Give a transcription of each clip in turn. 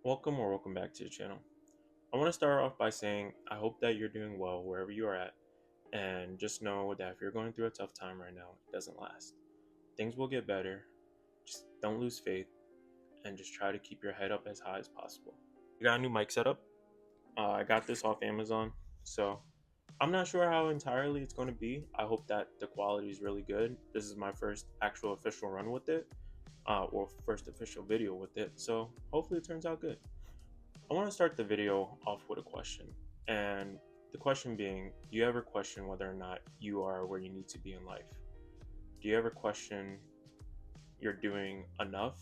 Welcome back to the channel. I want to start off by saying I hope that you're doing well wherever you are at, and just know that if you're going through a tough time right now, it doesn't last. Things will get better. Just don't lose faith and just try to keep your head up as high as possible. You got a new mic setup? I got this off Amazon, so I'm not sure how entirely it's going to be. I hope that the quality is really good. This is my first actual official run with it, or first official video with it, so hopefully it turns out good. I want to start the video off with a question. And the question being, do you ever question whether or not you are where you need to be in life? Do you ever question you're doing enough?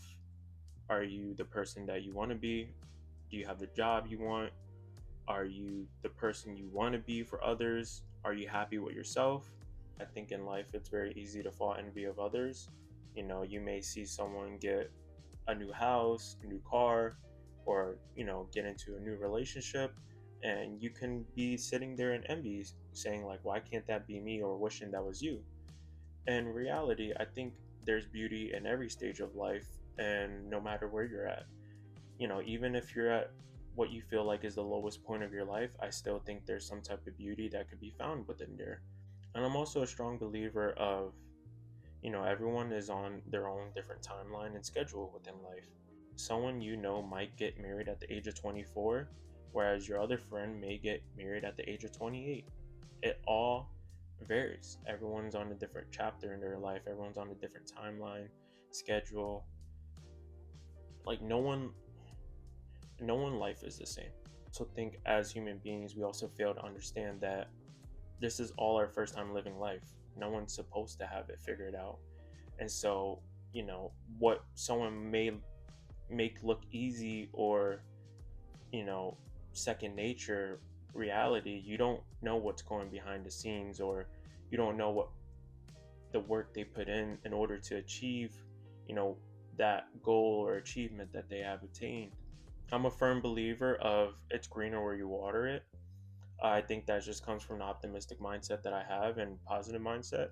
Are you the person that you want to be? Do you have the job you want? Are you the person you want to be for others? Are you happy with yourself? I think in life it's very easy to fall envy of others. You may see someone get a new house, a new car, or get into a new relationship, and you can be sitting there in envy saying like, why can't that be me, or wishing that was you. In reality, I think there's beauty in every stage of life, and no matter where you're at, even if you're at what you feel like is the lowest point of your life, I still think there's some type of beauty that could be found within there. And I'm also a strong believer of, everyone is on their own different timeline and schedule within life. Someone might get married at the age of 24, whereas your other friend may get married at the age of 28. It all varies. Everyone's on a different chapter in their life, everyone's on a different timeline, schedule. Like no one life is the same. So think as human beings, we also fail to understand that this is all our first time living life. No one's supposed to have it figured out. And so, what someone may make look easy or, you know, second nature reality, you don't know what's going behind the scenes, or you don't know what the work they put in order to achieve, you know, that goal or achievement that they have attained. I'm a firm believer of it's greener where you water it. I think that just comes from an optimistic mindset that I have and positive mindset.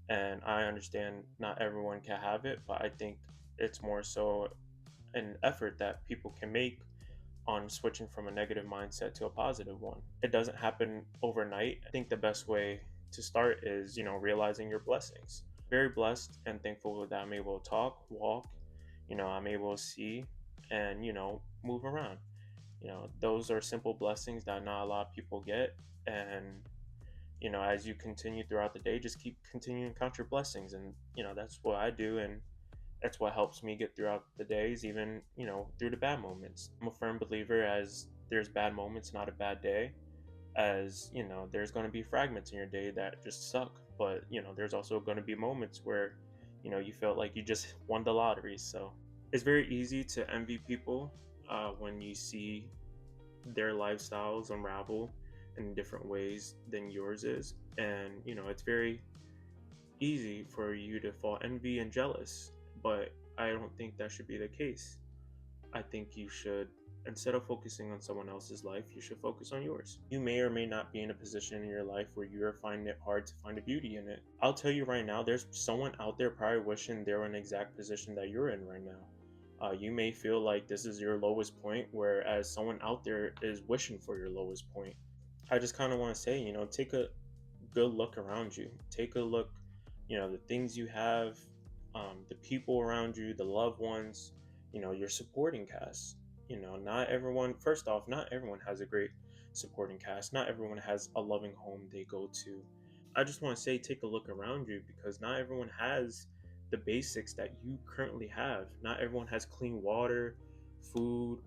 And I understand not everyone can have it, but I think it's more so an effort that people can make on switching from a negative mindset to a positive one. It doesn't happen overnight. I think the best way to start is, realizing your blessings. Very blessed and thankful that I'm able to talk, walk, I'm able to see and, move around. Those are simple blessings that not a lot of people get. And, as you continue throughout the day, just keep continuing to count your blessings. And, that's what I do. And that's what helps me get throughout the days, even, through the bad moments. I'm a firm believer as there's bad moments, not a bad day. As, there's going to be fragments in your day that just suck. But, there's also going to be moments where, you felt like you just won the lottery. So it's very easy to envy people when you see their lifestyles unravel in different ways than yours is. And, it's very easy for you to fall envy and jealous, but I don't think that should be the case. I think you should, instead of focusing on someone else's life, you should focus on yours. You may or may not be in a position in your life where you're finding it hard to find a beauty in it. I'll tell you right now, there's someone out there probably wishing they were in the exact position that you're in right now. You may feel like this is your lowest point, whereas someone out there is wishing for your lowest point. I just kind of want to say, take a good look around you. Take a look, the things you have, the people around you, the loved ones, your supporting cast. Not everyone, first off, not everyone has a great supporting cast. Not everyone has a loving home they go to. I just want to say, take a look around you, because not everyone has the basics that you currently have. Not everyone has clean water, food,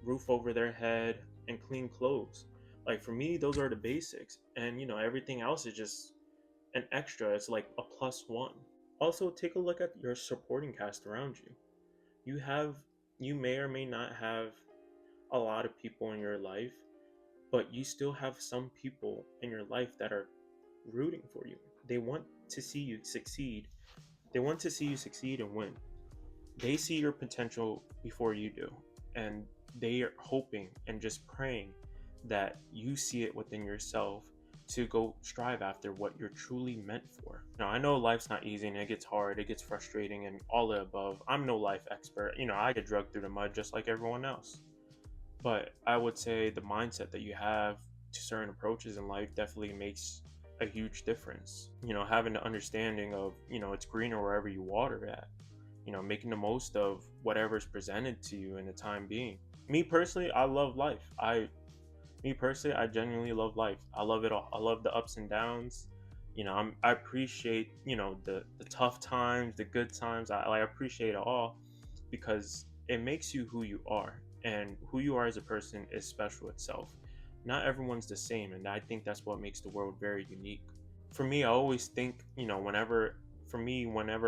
roof over their head, and clean clothes. Like for me, those are the basics. And everything else is just an extra. It's like a plus one. Also, take a look at your supporting cast around you. You have, you may or may not have a lot of people in your life, but you still have some people in your life that are rooting for you. They want to see you succeed. They want to see you succeed and win. They see your potential before you do. And they are hoping and just praying that you see it within yourself to go strive after what you're truly meant for. Now, I know life's not easy and it gets hard, it gets frustrating, and all the above. I'm no life expert. I get dragged through the mud just like everyone else. But I would say the mindset that you have to certain approaches in life definitely makes a huge difference. Having the understanding of, it's greener wherever you water at, making the most of whatever's presented to you in the time being. Me personally, I love life. Me personally, I genuinely love life. I love it all. I love the ups and downs. I appreciate, the tough times, the good times. I appreciate it all because it makes you who you are, and who you are as a person is special itself. Not everyone's the same, and I think that's what makes the world very unique. For me, I always think, whenever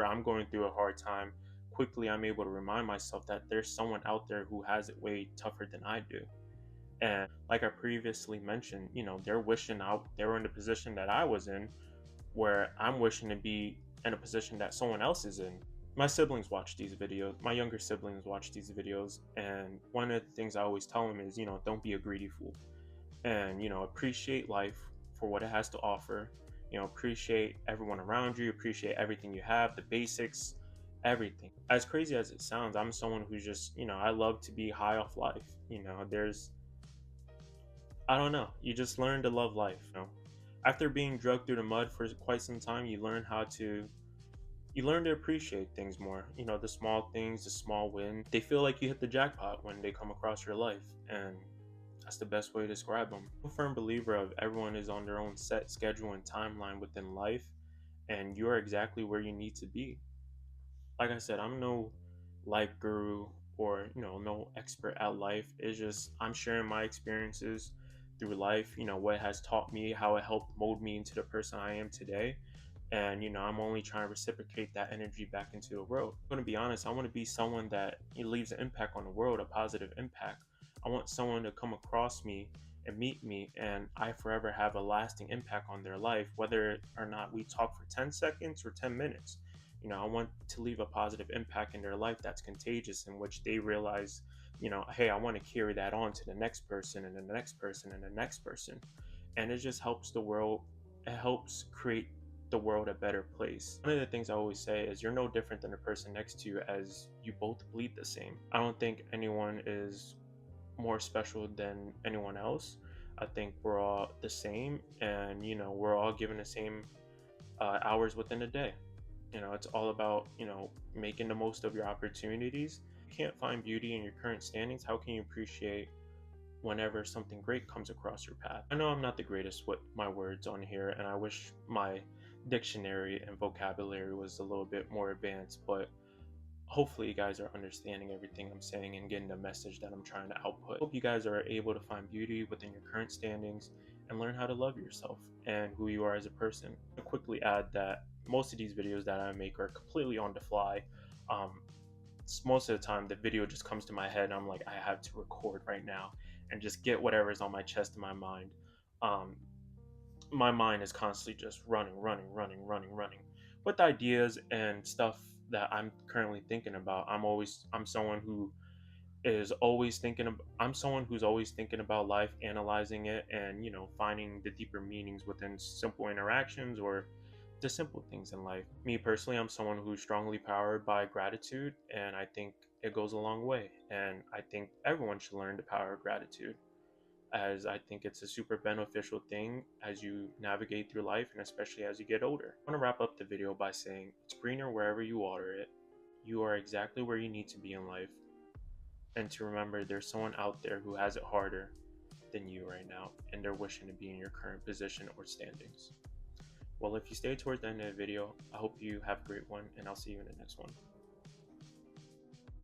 I'm going through a hard time, quickly I'm able to remind myself that there's someone out there who has it way tougher than I do. And like I previously mentioned, they're wishing out they were in the position that I was in, where I'm wishing to be in a position that someone else is in. My siblings watch these videos, my younger siblings watch these videos, and one of the things I always tell them is, don't be a greedy fool. And, appreciate life for what it has to offer. Appreciate everyone around you, appreciate everything you have, the basics, everything. As crazy as it sounds, I'm someone who's just, I love to be high off life. I don't know. You just learn to love life. After being drugged through the mud for quite some time, you learn to appreciate things more. The small things, the small wins. They feel like you hit the jackpot when they come across your life, and that's the best way to describe them. I'm a firm believer of everyone is on their own set schedule and timeline within life, and you're exactly where you need to be. Like I said, I'm no life guru or no expert at life. It's just I'm sharing my experiences through life, what it has taught me, how it helped mold me into the person I am today. And I'm only trying to reciprocate that energy back into the world. I'm going to be honest, I want to be someone that leaves an impact on the world, a positive impact. I want someone to come across me and meet me, and I forever have a lasting impact on their life, whether or not we talk for 10 seconds or 10 minutes. I want to leave a positive impact in their life that's contagious, in which they realize, hey, I want to carry that on to the next person and the next person and the next person. And it just helps the world, it helps create the world a better place. One of the things I always say is you're no different than the person next to you, as you both bleed the same. I don't think anyone is more special than anyone else. I think we're all the same, and we're all given the same hours within a day. It's all about making the most of your opportunities. If you can't find beauty in your current standings, how can you appreciate whenever something great comes across your path? I know I'm not the greatest with my words on here, and I wish my dictionary and vocabulary was a little bit more advanced, but hopefully you guys are understanding everything I'm saying and getting the message that I'm trying to output. Hope you guys are able to find beauty within your current standings and learn how to love yourself and who you are as a person. I'll quickly add that most of these videos that I make are completely on the fly. Um, Most of the time the video just comes to my head and I'm like, I have to record right now and just get whatever's on my chest in my mind. Um, my mind is constantly just running with ideas and stuff that I'm currently thinking about. I'm someone who is always I'm someone who's always thinking about life, analyzing it, and finding the deeper meanings within simple interactions or the simple things in life. Me personally, I'm someone who's strongly powered by gratitude, and I think it goes a long way. And I think everyone should learn the power of gratitude, as I think it's a super beneficial thing as you navigate through life, and especially as you get older. I want to wrap up the video by saying it's greener wherever you water it. You are exactly where you need to be in life. And to remember, there's someone out there who has it harder than you right now, and they're wishing to be in your current position or standings. Well, if you stay towards the end of the video, I hope you have a great one, and I'll see you in the next one.